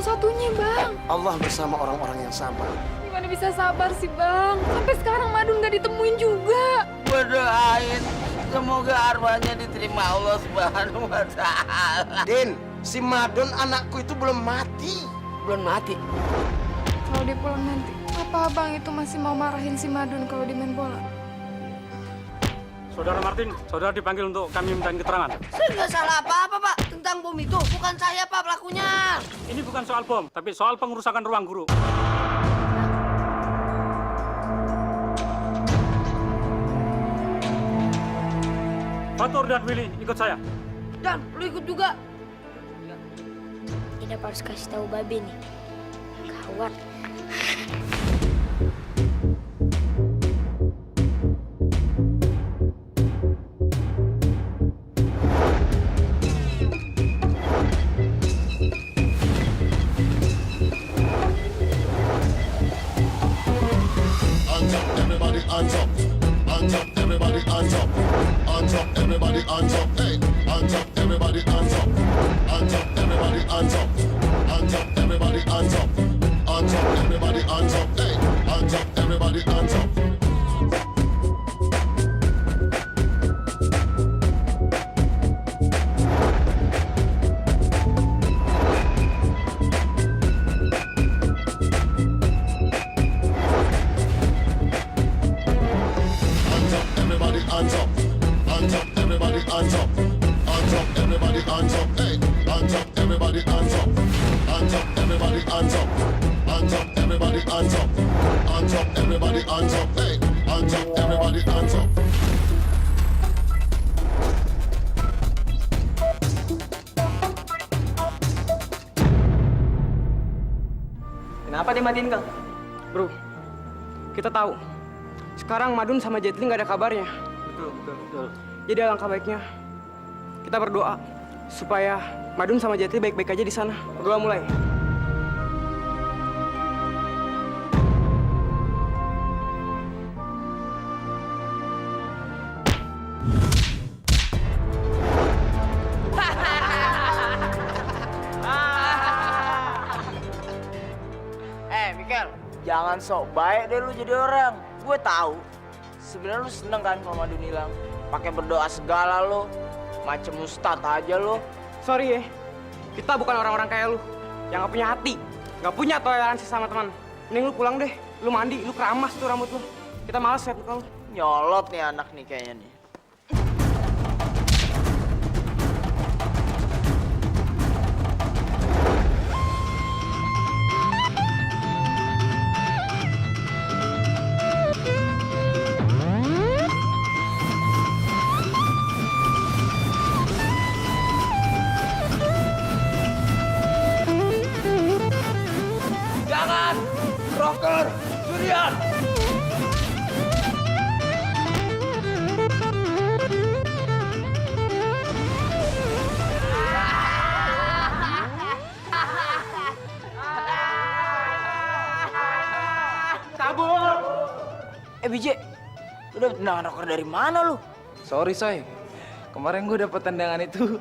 satu-satunya, Bang. Allah bersama orang-orang yang sabar. Gimana bisa sabar sih, Bang? Sampai sekarang Madun nggak ditemuin juga. Berdoain semoga arwahnya diterima Allah Subhanahu wa Ta'ala. Din, si Madun anakku itu belum mati. Belum mati. Kalau dia pulang nanti, apa Abang itu masih mau marahin si Madun kalau dia main bola? Saudara Martin, saudara dipanggil untuk kami minta keterangan. Saya nggak salah apa-apa, Pak. Tentang bom itu, bukan saya, Pak, pelakunya. Ini bukan soal bom, tapi soal pengerusakan ruang guru. Fatur dan Willy, ikut saya. Dan lu ikut juga. Kita harus kasih tahu Babe nih. Gawat. Everybody hands up, everybody hands up, everybody hands up, hey, hands up, everybody hands up, everybody hands up, everybody hands up, everybody hands up, hey, everybody hands up. Hands up, everybody hands up, everybody hands up, hey, everybody hands up, everybody hands up, everybody hands up, everybody hands up, hey, everybody hands up. Kenapa dimatiin, Kang? Bro, kita tahu sekarang Madun sama Jetli nggak ada kabarnya. Betul. Jadi alangkah baiknya kita berdoa supaya Madun sama Jetli baik-baik aja di sana. Berdoa mulai. Mikel, jangan sok baik deh lu jadi orang. Gue tahu. Sebenarnya lu seneng kan kalau Madun hilang. Pakai berdoa segala lo. Macem ustad aja lo. Sorry ya, kita bukan orang-orang kayak lu yang nggak punya hati, nggak punya toleransi sama teman. Mending lu pulang deh, lu mandi, lu keramas tuh rambut lu. Kita malas liat muka lu. Nyolot nih anak nih kayaknya nih. Jangan! Rocker! Julian! Kabur! BJ, lu dapet tendangan rocker dari mana lu? Sorry, Soy. Kemarin gue dapet tendangan itu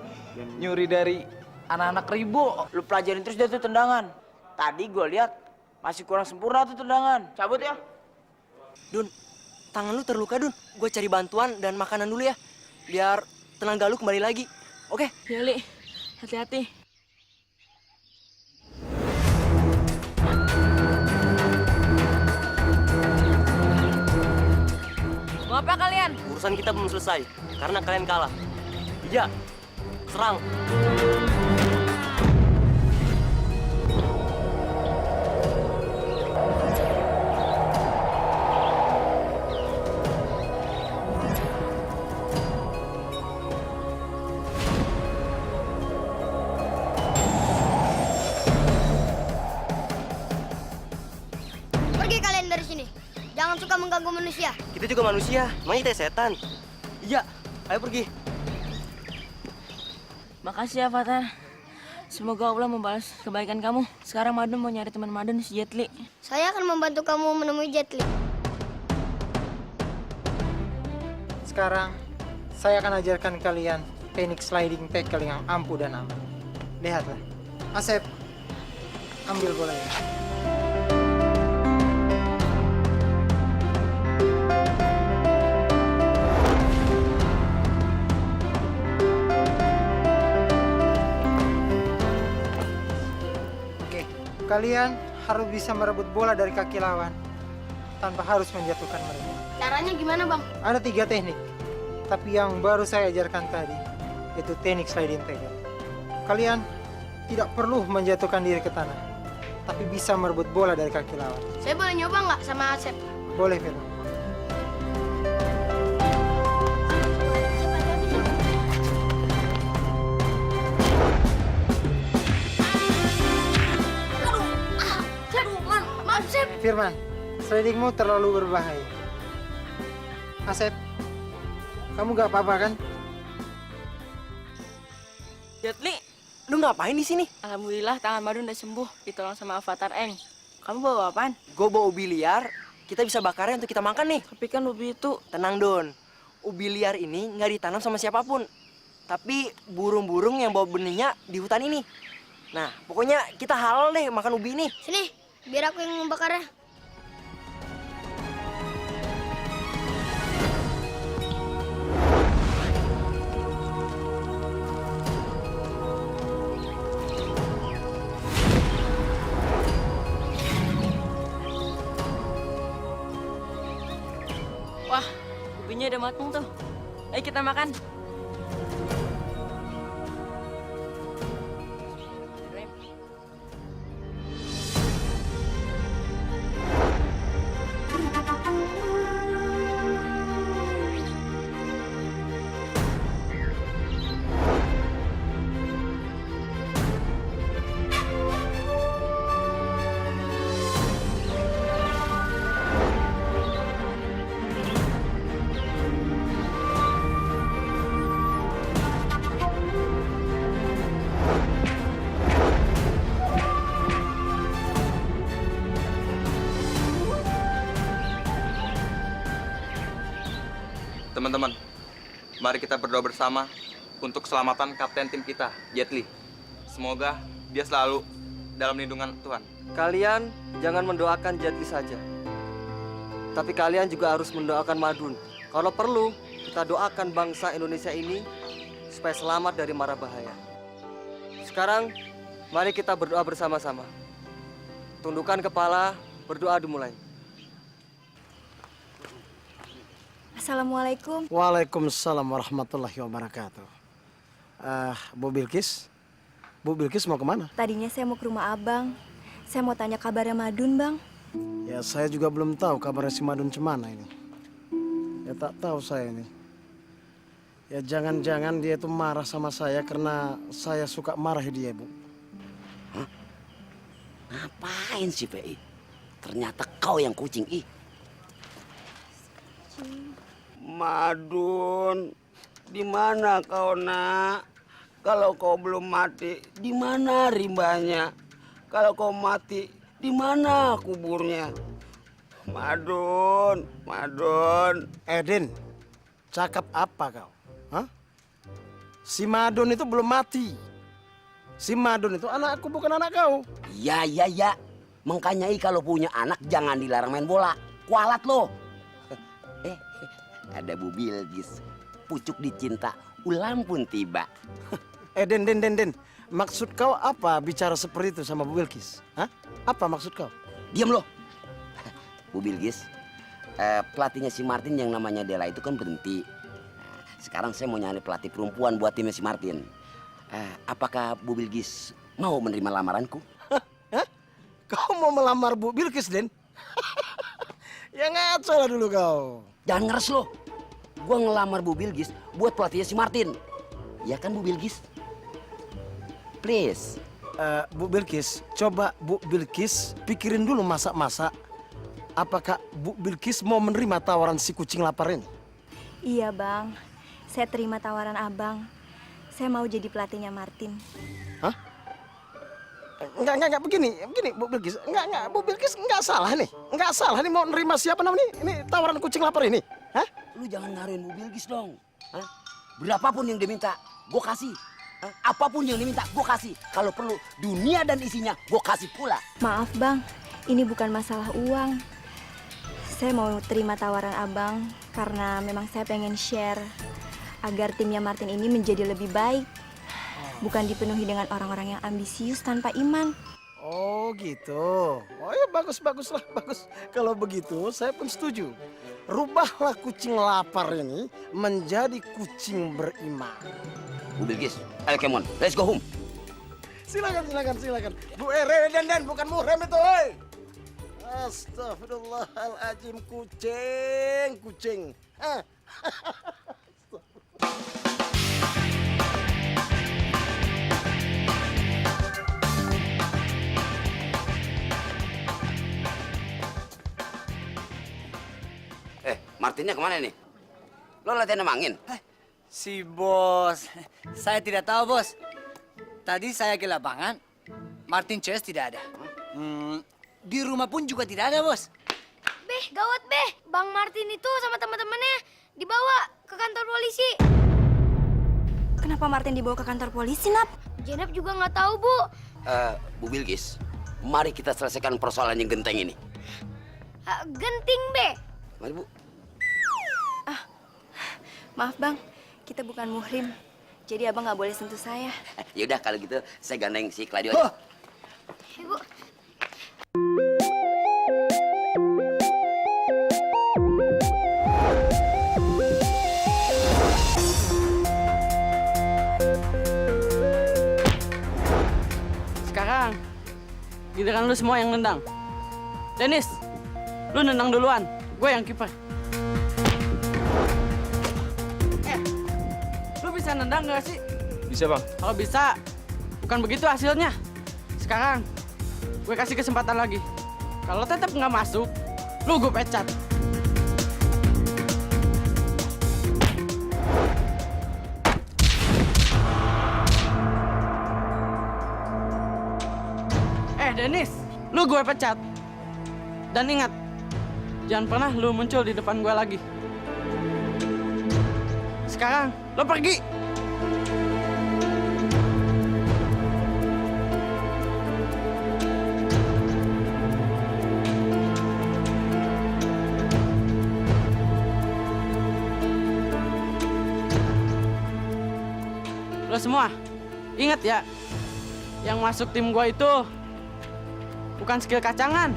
nyuri dari anak-anak Ribo. Lu pelajarin terus dia tuh tendangan. Tadi gue lihat masih kurang sempurna tuh tendangan. Cabut ya. Dun, tangan lu terluka, Dun. Gue cari bantuan dan makanan dulu ya. Biar tenaga lu kembali lagi. Oke? Ya, Li. Hati-hati. Mau apa kalian? Urusan kita belum selesai. Karena kalian kalah. Iya. Serang. Pergi kalian dari sini. Jangan suka mengganggu manusia. Kita juga manusia. Emangnya kita setan? Iya. Ayo pergi. Makasih ya, Fatar. Semoga Allah membalas kebaikan kamu. Sekarang Madun mau nyari teman Madun, si Jetli. Saya akan membantu kamu menemui Jetli. Sekarang, saya akan ajarkan kalian teknik sliding tackle yang ampuh dan aman. Lihatlah. Asep, ambil bolanya. Oke. Kalian harus bisa merebut bola dari kaki lawan tanpa harus menjatuhkan mereka. Caranya gimana, Bang? Ada 3 teknik, tapi yang baru saya ajarkan tadi itu teknik sliding tackle. Kalian tidak perlu menjatuhkan diri ke tanah, tapi bisa merebut bola dari kaki lawan. Saya boleh nyoba nggak sama Asep? Boleh, Firman. Asep! Firman, slidingmu terlalu berbahaya. Asep, kamu gak apa-apa kan? Jet Li, lu ngapain di sini? Alhamdulillah tangan Madun udah sembuh, ditolong sama Avatar Eng. Kamu bawa apaan? Gue bawa ubi liar, kita bisa bakarnya untuk kita makan nih. Tapi kan ubi itu Tenang Don, ubi liar ini nggak ditanam sama siapapun. Tapi burung-burung yang bawa benihnya di hutan ini. Nah, pokoknya kita halal deh makan ubi ini. Sini, biar aku yang membakarnya. wah, ubinya udah matang tuh. Ayo kita makan. Teman-teman, mari kita berdoa bersama untuk keselamatan kapten tim kita, Jet Li. Semoga dia selalu dalam lindungan Tuhan. Kalian jangan mendoakan Jet Li saja. Tapi kalian juga harus mendoakan Madun. Kalau perlu, kita doakan bangsa Indonesia ini supaya selamat dari mara bahaya. Sekarang, mari kita berdoa bersama-sama. Tundukkan kepala, berdoa dimulai. Assalamualaikum. Waalaikumsalam warahmatullahi wabarakatuh. Bu Bilkis mau kemana? Tadinya saya mau ke rumah abang. Saya mau tanya kabarnya Madun, Bang. Ya saya juga belum tahu kabarnya si Madun cemana ini. Ya tak tahu saya ini. Ya jangan-jangan dia tuh marah sama saya karena saya suka marah dia, Bu. Ngapain sih, PI? Ternyata kau yang kucing, ih. Madun, di mana kau, Nak? Kalau kau belum mati, di mana rimbanya? Kalau kau mati, di mana kuburnya? Madun, Madun. Edin, cakap apa kau? Hah? Si Madun itu belum mati. Si Madun itu anakku, bukan anak kau. Ya. Makanya kalau punya anak jangan dilarang main bola. Kualat lo. Ada Bu Bilkis. Pucuk dicinta, ulang pun tiba. Den. Maksud kau apa bicara seperti itu sama Bu Bilkis? Hah? Apa maksud kau? Diam lo. Bu Bilkis, pelatihnya si Martin yang namanya Dela itu kan berhenti. Sekarang saya mau nyari pelatih perempuan buat timnya si Martin. Apakah Bu Bilkis mau menerima lamaranku? Hah? Kau mau melamar Bu Bilkis, Den? Ya ngaco lah dulu kau. Jangan ngeres lo. Gua ngelamar Bu Bilkis buat pelatihnya si Martin. Ya kan Bu Bilkis? Please. Bu Bilkis, coba Bu Bilkis pikirin dulu masak-masak. Apakah Bu Bilkis mau menerima tawaran si kucing lapar ini? Iya, Bang. Saya terima tawaran abang. Saya mau jadi pelatihnya Martin. Hah? Enggak, begini Bu Bilkis. Enggak, Bu Bilkis enggak salah nih. Enggak salah nih mau nerima siapa namanya ini tawaran kucing lapar ini. Hah? Lu jangan ngaruhin Bu Bilkis dong. Hah? Berapapun yang dia minta, gue kasih. Apapun yang diminta, gue kasih. Kalau perlu, dunia dan isinya gue kasih pula. Maaf bang, ini bukan masalah uang. Saya mau terima tawaran abang karena memang saya pengen share agar timnya Martin ini menjadi lebih baik. Bukan dipenuhi dengan orang-orang yang ambisius tanpa iman. Oh gitu. Oh ya bagus-baguslah, bagus. Kalau begitu saya pun setuju. Rubahlah kucing lapar ini menjadi kucing beriman. Bu Bilgis, ayo come on, let's go home. Silakan. Bu dan bukan muhrim itu, hei. Astagfirullahaladzim, kucing. Hah? Martinnya kemana nih? Lo latihan nemangin? Si bos, saya tidak tahu bos. Tadi saya ke lapangan, Martin Chess tidak ada. Di rumah pun juga tidak ada bos. Beh, gawat beh. Bang Martin itu sama teman-temannya dibawa ke kantor polisi. Kenapa Martin dibawa ke kantor polisi, Nap? Jenab juga nggak tahu, Bu. Bu Bilgis, mari kita selesaikan persoalan yang genteng ini. Genting, Be. Mari, Bu. Maaf bang, kita bukan muhrim. Jadi abang nggak boleh sentuh saya. Yaudah, kalau gitu saya gandeng si Claudio aja. Ibu. Sekarang, giliran lu semua yang nendang. Dennis, lu nendang duluan. Gue yang kiper. Lu bisa nendang gak sih? Bisa, Bang. Kalau bisa, bukan begitu hasilnya. Sekarang, gue kasih kesempatan lagi. Kalau tetap nggak masuk, lu gue pecat. Dennis, lu gue pecat. Dan ingat, jangan pernah lu muncul di depan gue lagi. Sekarang, lo pergi. Lo semua, ingat ya, yang masuk tim gue itu bukan skill kacangan.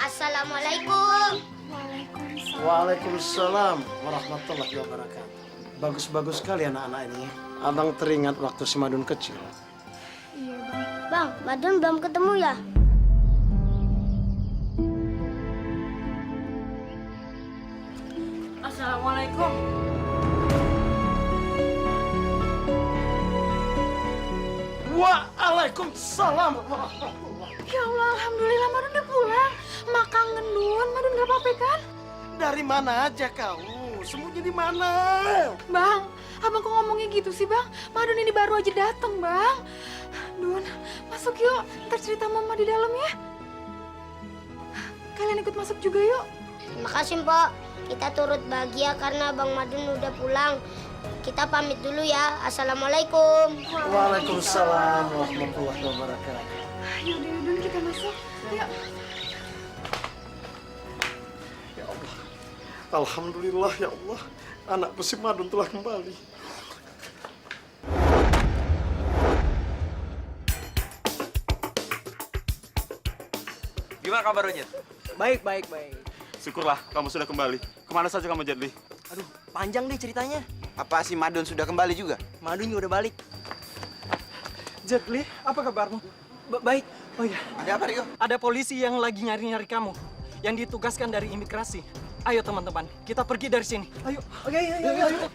Assalamualaikum. Waalaikumsalam warahmatullahi wabarakatuh. Bagus-bagus sekali anak-anak ini. Abang teringat waktu si Madun kecil. Iya, Bang. Bang, Madun belum ketemu ya? Assalamualaikum. Waalaikumsalam. Ya Allah, alhamdulillah Madun udah pulang. Mak kangen Dun, Madun gak apa-apa kan? Dari mana aja kau? Sembunyi di mana? Bang, abang kok ngomongnya gitu sih bang? Madun ini baru aja datang bang. Dun, masuk yuk. Ntar cerita mama di dalam ya. Kalian ikut masuk juga yuk. Terima kasih, Mpok. Kita turut bahagia karena Bang Madun udah pulang. Kita pamit dulu ya. Assalamualaikum. Waalaikumsalam warahmatullahi wabarakatuh. Yaudah, Dun, kita masuk. Yuk. Ya Allah. Alhamdulillah ya Allah. Anakku si Madun telah kembali. Gimana kabarnya? Baik. Syukurlah kamu sudah kembali. Kemana saja kamu, Jetli? Aduh, panjang deh ceritanya. Apa si Madun sudah kembali juga? Madun juga udah balik. Jetli, apa kabarmu? Baik. Oh iya, Ada apa, Rio? ada polisi yang lagi nyari-nyari kamu. Yang ditugaskan dari imigrasi. Ayo teman-teman, kita pergi dari sini. Ayo. Oke, ayo.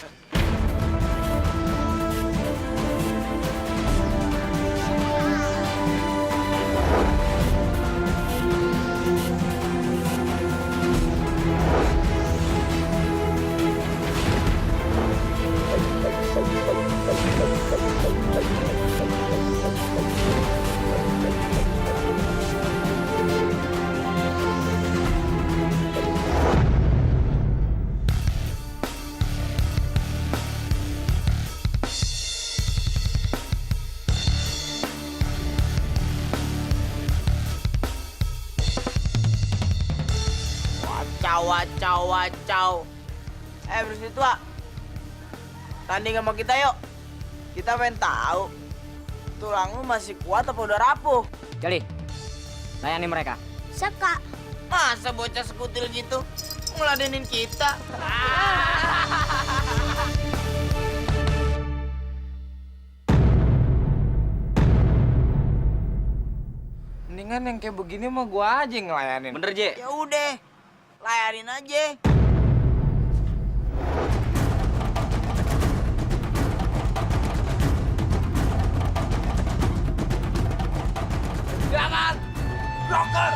wacau. Bersih tua. Tanding sama kita yuk. Kita pengen tahu tulang lu masih kuat apa udah rapuh. Jali, layani mereka. Siap, Kak. Masa bocah sekutil gitu ngeladenin kita? Mendingan yang kayak begini mah gua aja yang ngelayanin. Bener, Je. Ya udah, layanin aja. Jangan! Blocker!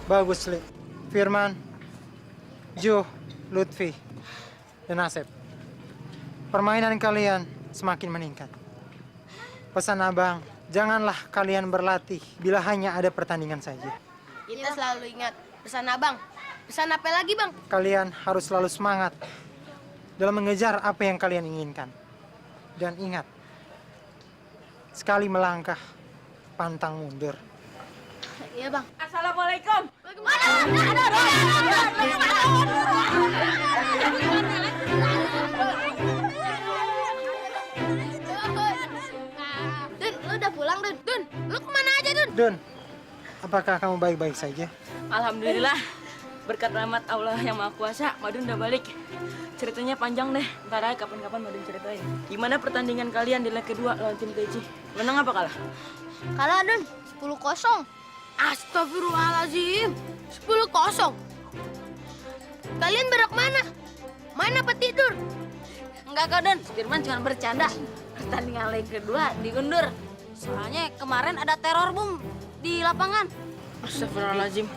Bagus, Li. Firman, Jo, Lutfi, dan Asep. Permainan kalian semakin meningkat. Pesan Abang, janganlah kalian berlatih bila hanya ada pertandingan saja. Kita selalu ingat pesan Abang. Pesan apa lagi, Bang? Kalian harus selalu semangat dalam mengejar apa yang kalian inginkan. Dan ingat, sekali melangkah, pantang mundur. Iya, Bang. Assalamualaikum. Dun, lu udah pulang, Dun? Dun, lu kemana aja, Dun? Dun, apakah kamu baik-baik saja? Alhamdulillah. Berkat rahmat Allah yang Maha Kuasa, Madun udah balik. Ceritanya panjang deh. Ntar aja kapan-kapan Madun ceritain. Gimana pertandingan kalian di leg kedua lawan tim Teji? Menang apa kalah? Kalah, Dun. 10-0. Astagfirullahaladzim. 10-0. Kalian berak mana? Main apa tidur? Enggak kok, Don. Firman cuma bercanda. Pertandingan leg kedua diundur. Soalnya kemarin ada teror bom di lapangan. Astagfirullahaladzim.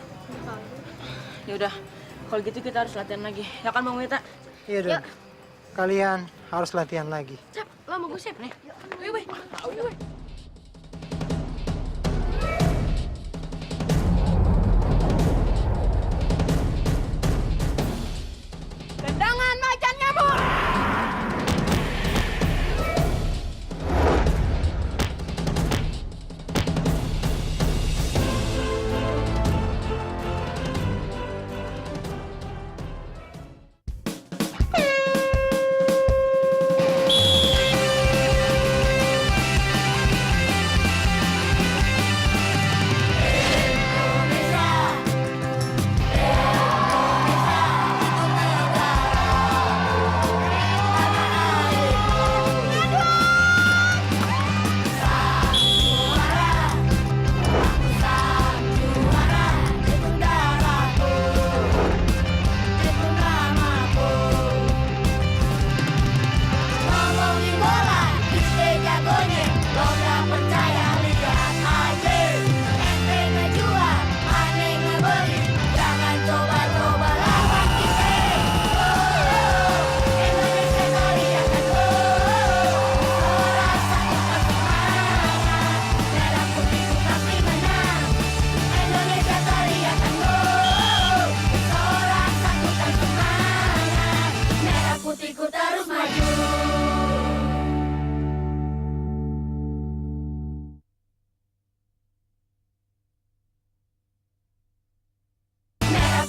Ya udah, kalau gitu kita harus latihan lagi. Ya kan, Bang Wita? Iya, Dun. Kalian harus latihan lagi. Siap, lo mau gue siap nih. Wih. Tendangan macan nyamuk.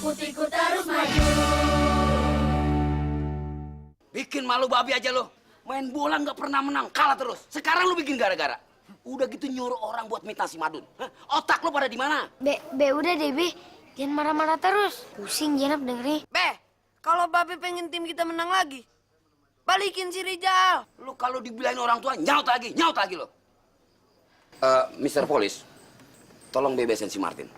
putihku terus maju. Bikin malu babi aja lo. Main bola nggak pernah menang, kalah terus. Sekarang lu bikin gara-gara. Udah gitu nyuruh orang buat minta si Madun. Hah? Otak lu pada di mana? Be, udah deh, Be. Jangan marah-marah terus. Pusing Jenap dengerin. Be, kalau Babe pengen tim kita menang lagi, balikin si Rijal. Lu kalau dibilangin orang tua, nyaut lagi lo. Mr. Polis, tolong bebasin si Martin.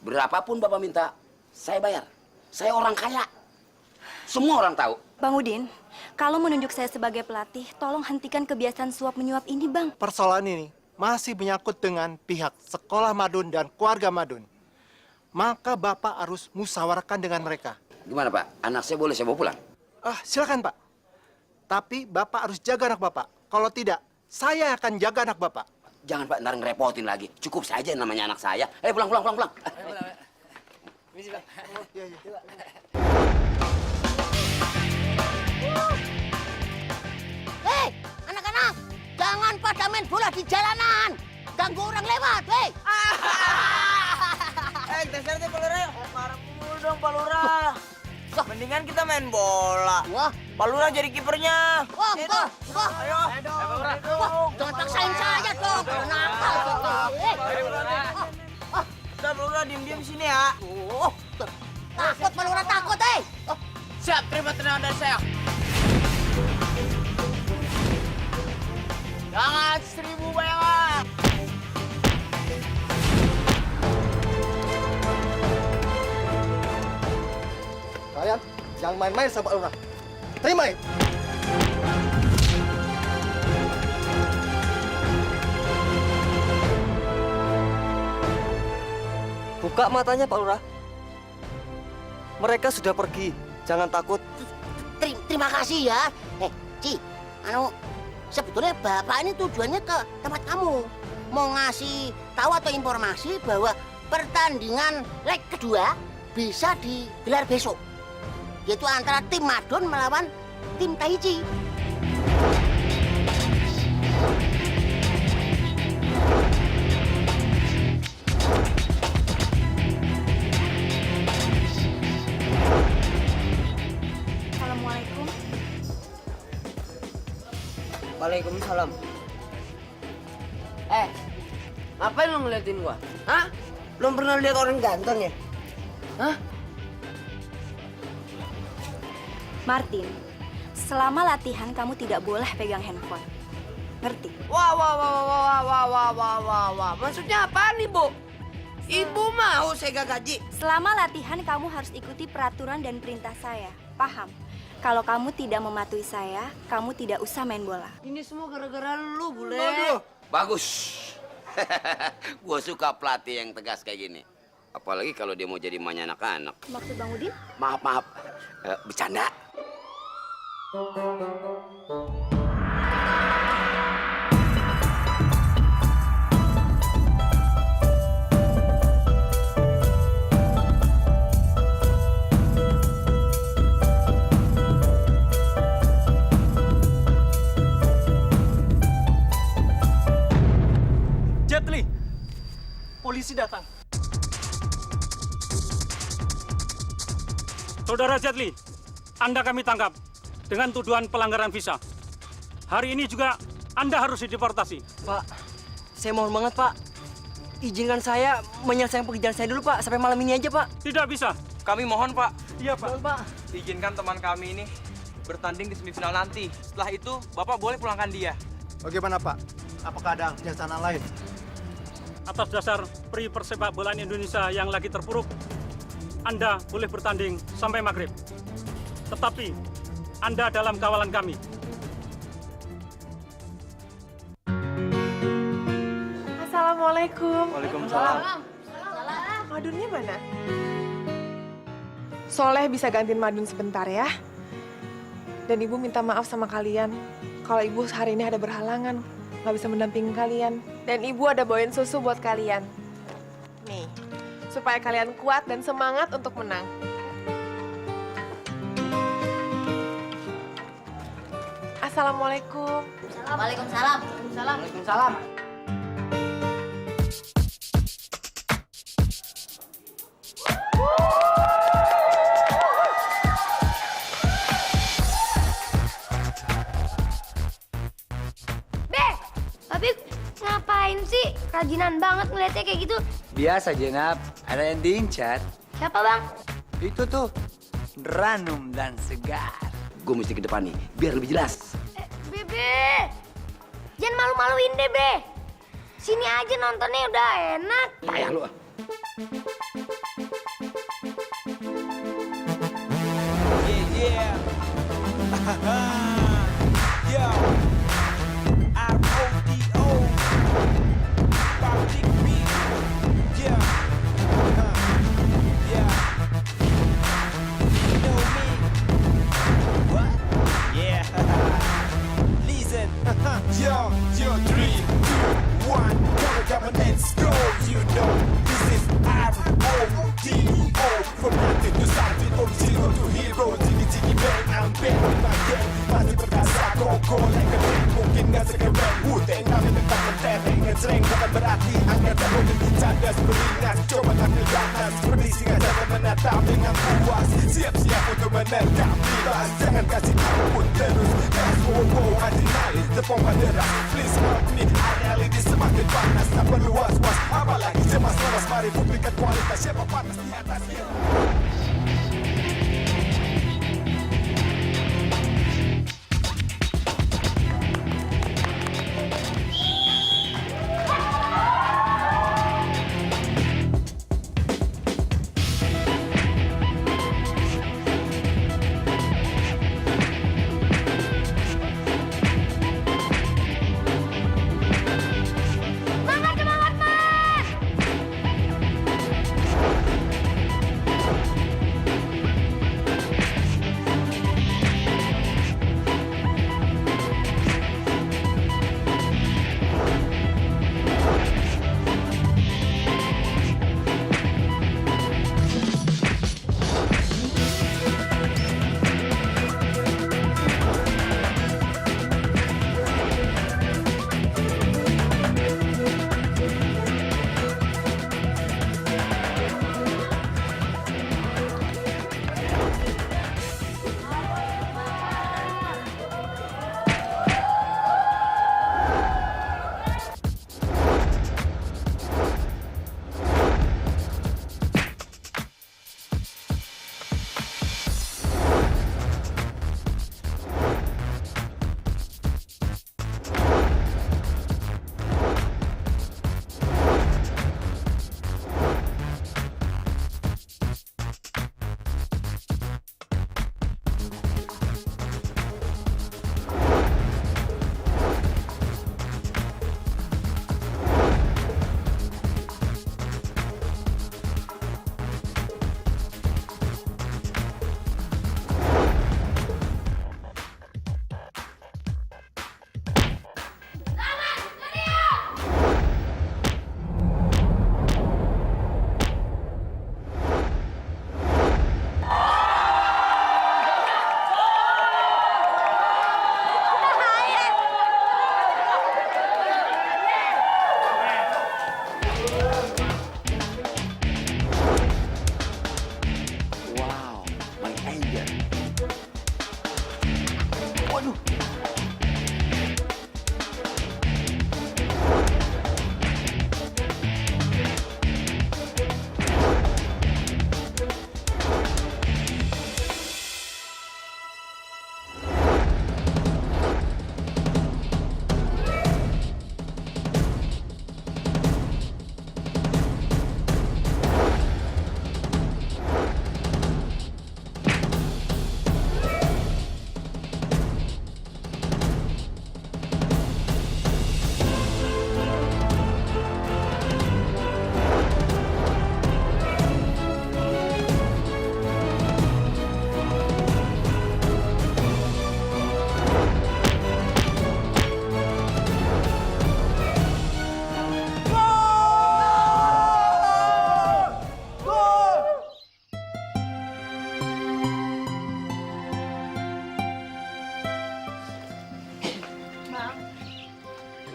Berapapun Bapak minta, saya bayar. Saya orang kaya. Semua orang tahu. Bang Udin, kalau menunjuk saya sebagai pelatih, tolong hentikan kebiasaan suap menyuap ini, Bang. Persoalan ini masih menyangkut dengan pihak sekolah Madun dan keluarga Madun. Maka Bapak harus musyawarahkan dengan mereka. Gimana Pak? Anak saya boleh saya bawa pulang? Silakan Pak. Tapi Bapak harus jaga anak Bapak. Kalau tidak, saya akan jaga anak Bapak. Jangan Pak, ntar ngerepotin lagi. Cukup saja namanya anak saya. Pulang. Hei, anak-anak, jangan pada main bola di jalanan. Ganggu orang lewat, hei. Dasar deh Pak Lurah. Marah mulu dong Pak Lurah. Mendingan kita main bola. Wah, Pak Lurah jadi kipernya. Wah, Ayo. Jangan paksain saya dong. Nakal. Pak Lurah diem-diem sini ya. Takut, Pak Lurah takut, hei. Siap, terima tendangan dari saya. Jangan 1000 bayangan. Kalian jangan main-main sama Pak Lurah. Terima ini. Buka matanya Pak Lurah. Mereka sudah pergi. Jangan takut. Terima kasih ya. Ci, sebetulnya Bapak ini tujuannya ke tempat kamu. Mau ngasih tahu atau informasi bahwa pertandingan leg kedua bisa digelar besok. Yaitu antara tim Madun melawan tim Tahiti. Assalamualaikum. Waalaikumsalam. Ngapain lu ngeliatin gua? Hah? Belum pernah lihat orang ganteng ya? Hah? Martin, selama latihan kamu tidak boleh pegang handphone. Ngerti? Wah. Maksudnya apa nih, Bu? Ibu mau saya gak gaji? Selama latihan kamu harus ikuti peraturan dan perintah saya. Paham? Kalau kamu tidak mematuhi saya, kamu tidak usah main bola. Ini semua gara-gara lu, Bule. Bagus. Gua suka pelatih yang tegas kayak gini. Apalagi kalau dia mau jadi emaknya anak-anak. Maksud Bang Udin? Maaf. Bercanda. Jet Li, polisi datang. Saudara Jet Li, Anda kami tangkap dengan tuduhan pelanggaran visa. Hari ini juga Anda harus dideportasi. Pak, saya mohon banget Pak. Izinkan saya menyelesaikan pekerjaan saya dulu Pak. Sampai malam ini aja Pak. Tidak bisa. Kami mohon, Pak. Iya, Pak. Mohon, Pak. Izinkan teman kami ini bertanding di semifinal nanti. Setelah itu, Bapak boleh pulangkan dia. Bagaimana Pak? Apakah ada kebijaksanaan lain? Atas dasar Pri Persepak Bolaan Indonesia yang lagi terpuruk, Anda boleh bertanding sampai maghrib. Tetapi, Anda dalam kawalan kami. Assalamualaikum. Waalaikumsalam. Madunnya mana? Soleh bisa gantiin Madun sebentar ya. Dan Ibu minta maaf sama kalian kalau Ibu hari ini ada berhalangan, nggak bisa mendampingi kalian. Dan Ibu ada bawain susu buat kalian. Nih, supaya kalian kuat dan semangat untuk menang. Assalamualaikum. Waalaikumsalam. Waalaikumsalam. jinjinan banget ngeliatnya kayak gitu. Biasa, Jenab. Ada yang diincar. Siapa, Bang? Itu tuh, Ranum dan Segar. Gue mesti ke depan nih, biar lebih jelas. Bebe, jangan malu-maluin deh, Be. Sini aja nontonnya udah enak. Payah lu. Yeah. Yo, R-O-D-O, Public Beat, yeah, yeah, you know me, what? Yeah, listen, yo, 3, 2, 1, come on, let's go, you know, this is R-O-D-O, from nothing to something, from zero to hero, jiggy bang, I'm back with my gang, masih perkasa koko like a band, mungkin gak sekeren Wu-Tang, tapi tetap mentereng, ngejreng bukan berarti angkatan mungkin dicadas beringas, coba tampil ganas, seperti singa jangan menatap dengan puas, siap-siap untuk menerkam bebas, jangan kasih ampun terus, gas wow, adrenalin, tepung deras, please help me, area ini semakin panas, tak perlu was-was, apalagi cemas lemas, mari buktikan kualitas siapa panas di atasnya.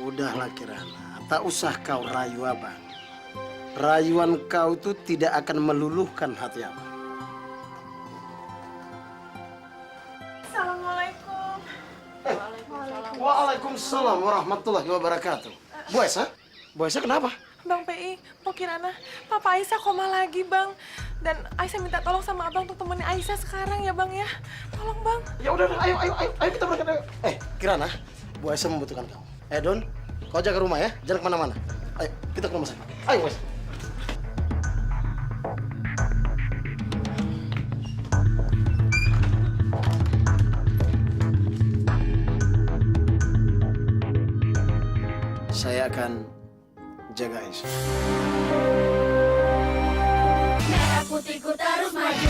Udahlah Kirana, tak usah kau rayu abang. Rayuan kau itu tidak akan meluluhkan hati abang. Assalamualaikum. Waalaikumsalam warahmatullahi wabarakatuh. Bu Esa kenapa? Bang PI, mau Kirana, Papa Aisyah koma lagi, Bang. Dan Aisyah minta tolong sama Abang untuk temenin Aisyah sekarang ya, Bang ya. Tolong, Bang. Ya udah, ayo kita berangkat. Ayo. Kirana, Bu Aisyah membutuhkan kamu. Don, kau jaga rumah ya, jangan kemana-mana. Ayo, kita ke rumah sakit. Ayo, Aisyah. Saya akan jaga Aisyah. Merah putihku terus maju.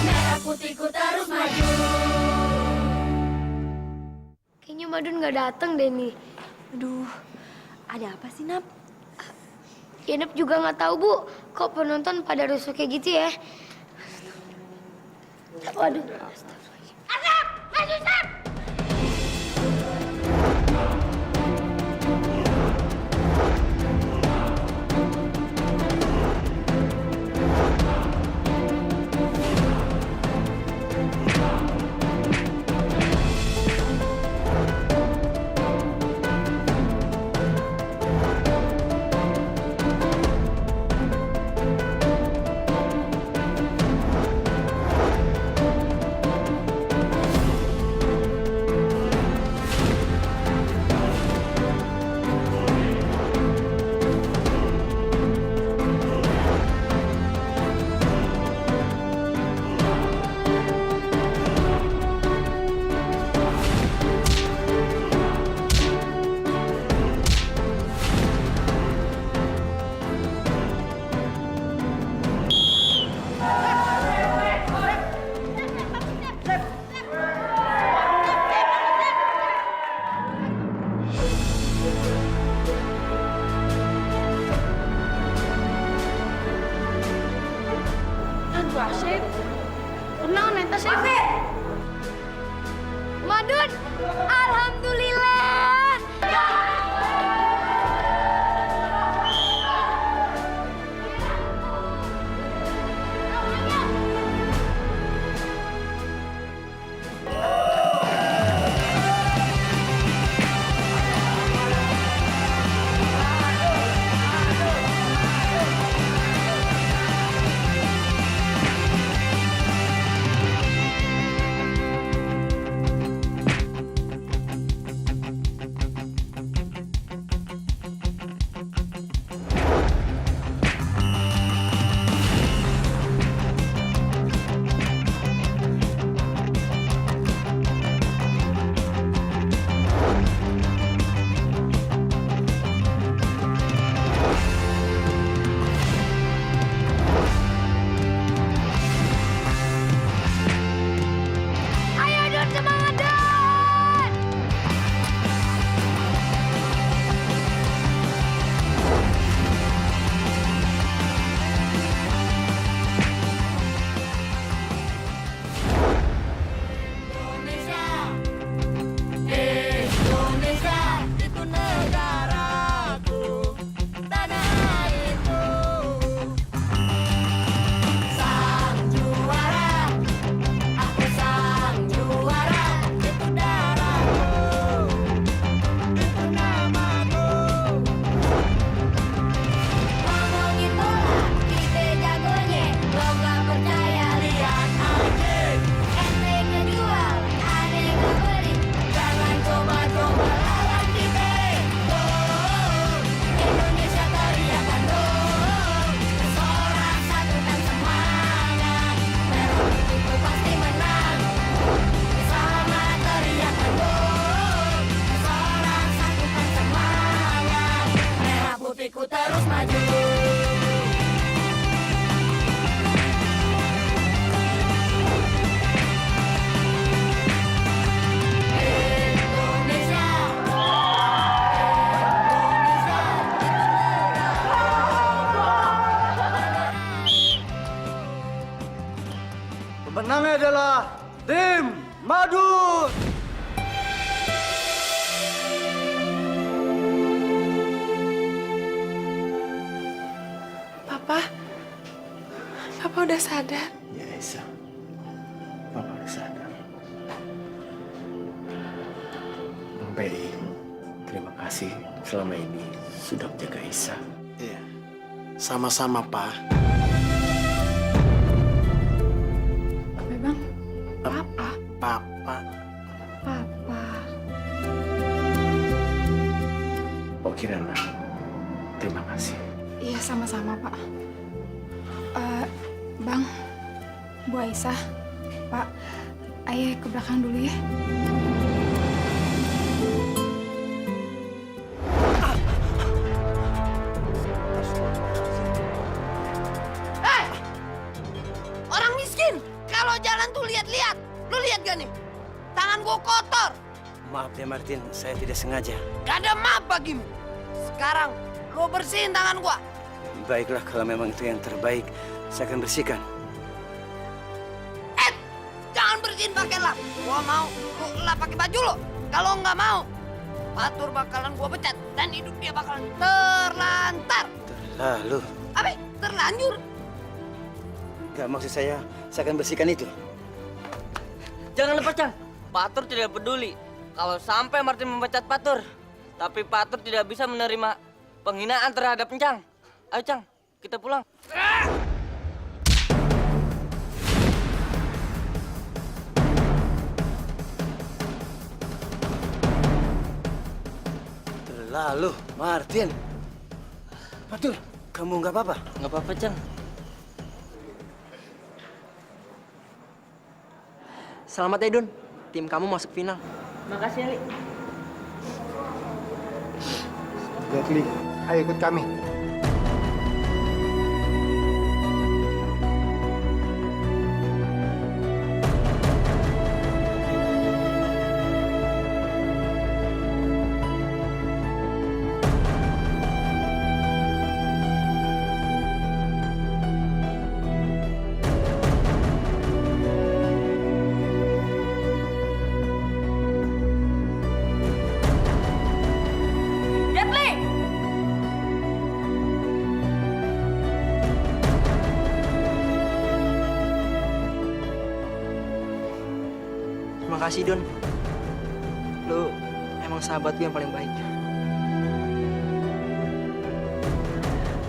Merah putihku terus maju. Kayaknya Madun nggak datang deh nih. Aduh, ada apa sih, Nap? Ya, Nap juga nggak tahu, Bu. Kok penonton pada rusuh kayak gitu ya? Waduh. Asap! Maju, Sap! Aduh, Asep. Tenang, Neta Asep. Madun, alhamdulillah. Ayo, Don, semangat, Don. Indonesia itu negaraku, tanah airku. Sang juara, aku sang juara, itu darahku, itu namaku. Ngomongin bola, kita jagonya, lo gak percaya lihat aja. Ente ngejual, ane ngebeli, jangan coba-coba lawan kita. Oh, Indonesia teriakan dong, seorang satukan semangat, merah putihku pasti menang. Sama teriakan dong, seorang satukan semangat, merah putihku terus maju. Pemenangnya adalah tim Madun. Papa udah sadar. Ya, Aisyah. Papa udah sadar. selama ini sudah menjaga Isa. Iya, sama-sama, Pak. Apa, Bang? Papa. Papa. Papa. Oke, Nana. Terima kasih. Iya, sama-sama, Pak. Bang, Bu Aisyah, Pak, ayo ke belakang dulu ya. Hei! Orang miskin, kalau jalan tuh lihat-lihat. Lu lihat gak nih? Tangan gua kotor. Maaf ya Martin, saya tidak sengaja. Gak ada maaf bagimu. Sekarang lu bersihin tangan gua. Baiklah, kalau memang itu yang terbaik, saya akan bersihkan. Jangan bersihin pakai lap. Gua mau lu lap pakai baju lo. Kalau nggak mau, Patur bakalan gua pecat dan hidup dia bakalan terlantar. Lalu, Apa? Terlanjur? nggak maksud saya akan bersihkan itu. Jangan lepas, Cang. Patur tidak peduli kalau sampai Martin memecat Patur. Tapi Patur tidak bisa menerima penghinaan terhadap Cang. Ayo, Cang, kita pulang. Lalu, Martin. Patur, kamu nggak apa-apa? Nggak apa-apa, Cang. Selamat ya, Dun. Tim kamu masuk final. Makasih, Ali. Jetli, ayo ikut kami. Jetli! Terima kasih, Dun. Lu emang sahabat gue yang paling baik.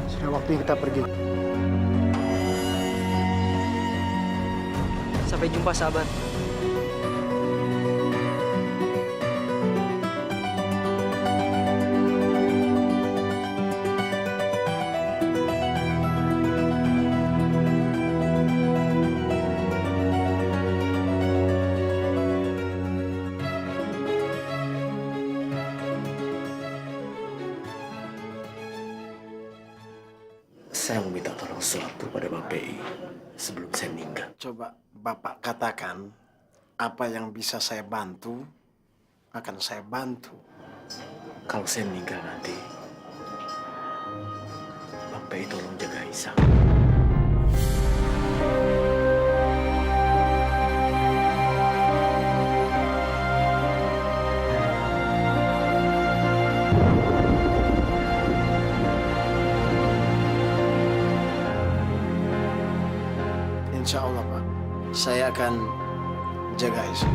Sudah waktunya kita pergi. Sampai jumpa, sahabat. Saya mau minta tolong sesuatu pada Bang PI sebelum saya meninggal. Coba Bapak katakan apa yang bisa saya bantu, akan saya bantu. Kalau saya meninggal nanti, Bang PI tolong jaga Isa. Insya Allah, Pak. Saya akan jaga Isa.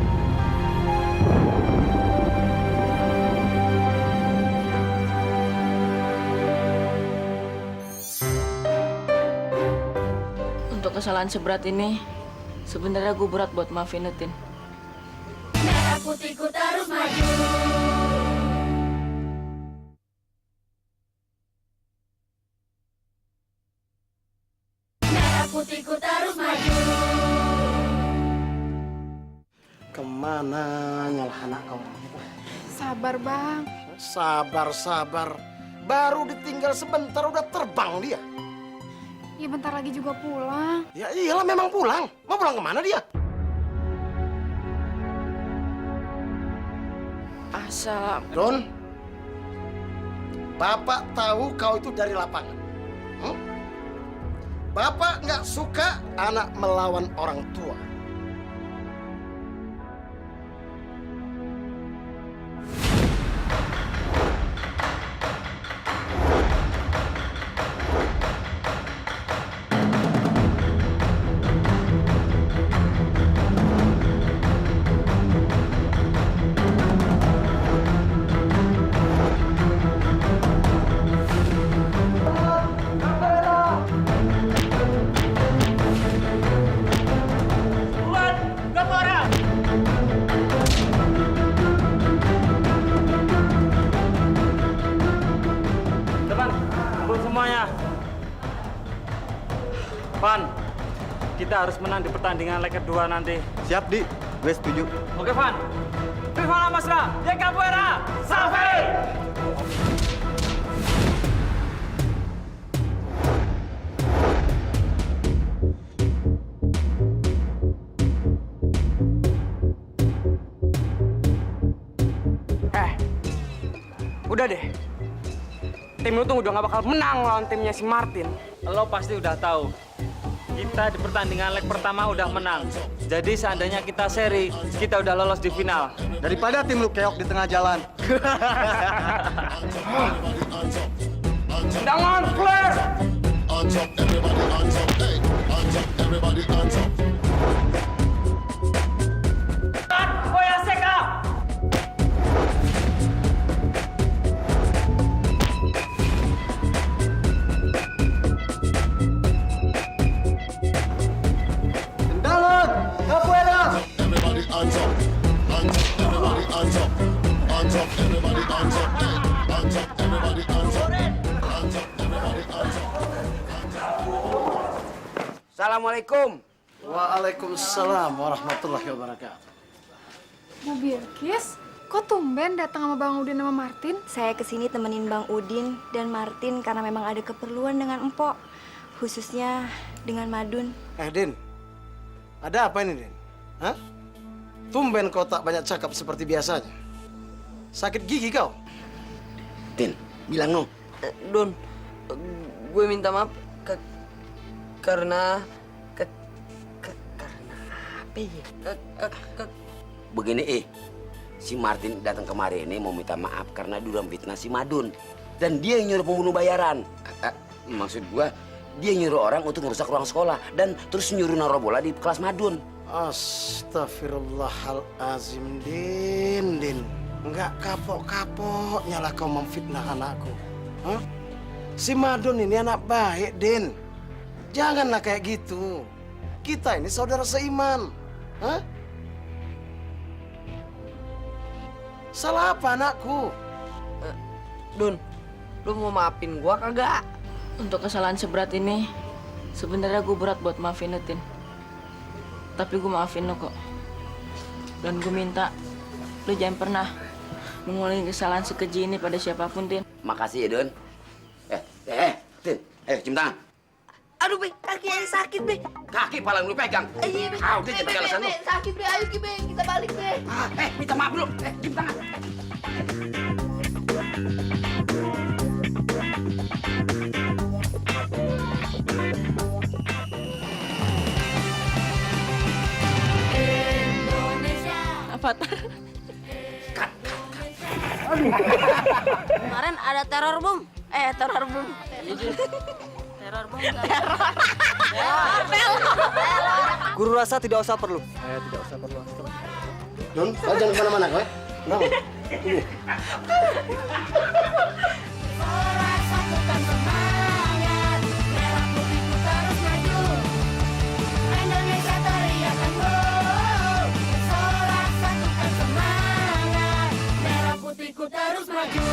Untuk kesalahan seberat ini, sebenarnya gue berat buat maafin Tin. Merah putihku terus maju. Merah putihku terus maju. Kemana nyalah anak kau? Sabar, Bang. Sabar. Baru ditinggal sebentar udah terbang dia. Ya bentar lagi juga pulang. Ya iyalah memang pulang. Mau pulang kemana dia? Asal... Don, Bapak tahu kau itu dari lapangan. Bapak nggak suka anak melawan orang tua. semuanya. Van, kita harus menang di pertandingan leg kedua nanti. Siap, Di. Gue setuju. Oke, Van. Viva la Masra, de Capoeira, salve! Udah deh. Tim lu tuh udah gak bakal menang lawan timnya si Martin. Lo pasti udah tahu. Kita di pertandingan leg pertama udah menang. Jadi seandainya kita seri, kita udah lolos di final. Daripada tim lu keok di tengah jalan. Tendangan, Flair! Hands up, everybody hands up, hey. Hands up, everybody hands up. Boya Seka! Tendangan, Capoeira! Everybody hands up. Hands up, everybody hands up. Hands up, everybody hands up, hey. Hands up, everybody hands up. Hands up, everybody hands up. Assalamualaikum. Waalaikumsalam warahmatullahi wabarakatuh. Bu Bilkis, kok tumben datang sama Bang Udin sama Martin? Saya kesini temenin Bang Udin dan Martin karena memang ada keperluan dengan Empok. Khususnya dengan Madun. Din, ada apa ini, Din? Hah? Tumben kau tak banyak cakap seperti biasanya. Sakit gigi kau? Tin, bilang no. Don, gue minta maaf karena apa ya? Begini si Martin datang kemari ini mau minta maaf karena dia fitnah si Madun. Dan dia yang nyuruh pembunuh bayaran. Maksud gua, dia nyuruh orang untuk merusak ruang sekolah dan terus nyuruh naruh bola di kelas Madun. Astagfirullahalazim, Din. Enggak kapok-kapoknya lah kau memfitnah anakku. Hah? Si Madun ini anak baik, Din. Janganlah kayak gitu. Kita ini saudara seiman. Hah? Salah apa anakku? Dun, lu mau maafin gua kagak? Untuk kesalahan seberat ini, sebenarnya gue berat buat maafin lo, Tin. Tapi gue maafin lo kok. Dan gue minta lo jangan pernah mengulangi kesalahan sekeji ini pada siapapun, Tin. Makasih ya, Don. Tin, cium tangan. Aduh, Be, kaki Ayah sakit, Be. Kaki paling lu pegang. Iya, Be. Udah jadi alasan lu. Sakit, Be. Ayo, Be. Kita balik, Be. Minta maaf dulu. Cium tangan. Avatar. Kemarin ada teror bom. Teror bom. Teror bom. Guru rasa tidak usah perlu. Tidak usah perlu. Don, kau jangan kemana-mana, kau. Kenapa? Tunggu. Sorak satukan semangat, merah putihku terus maju. Indonesia teriakan go. Sorak satukan semangat, merah putihku terus maju.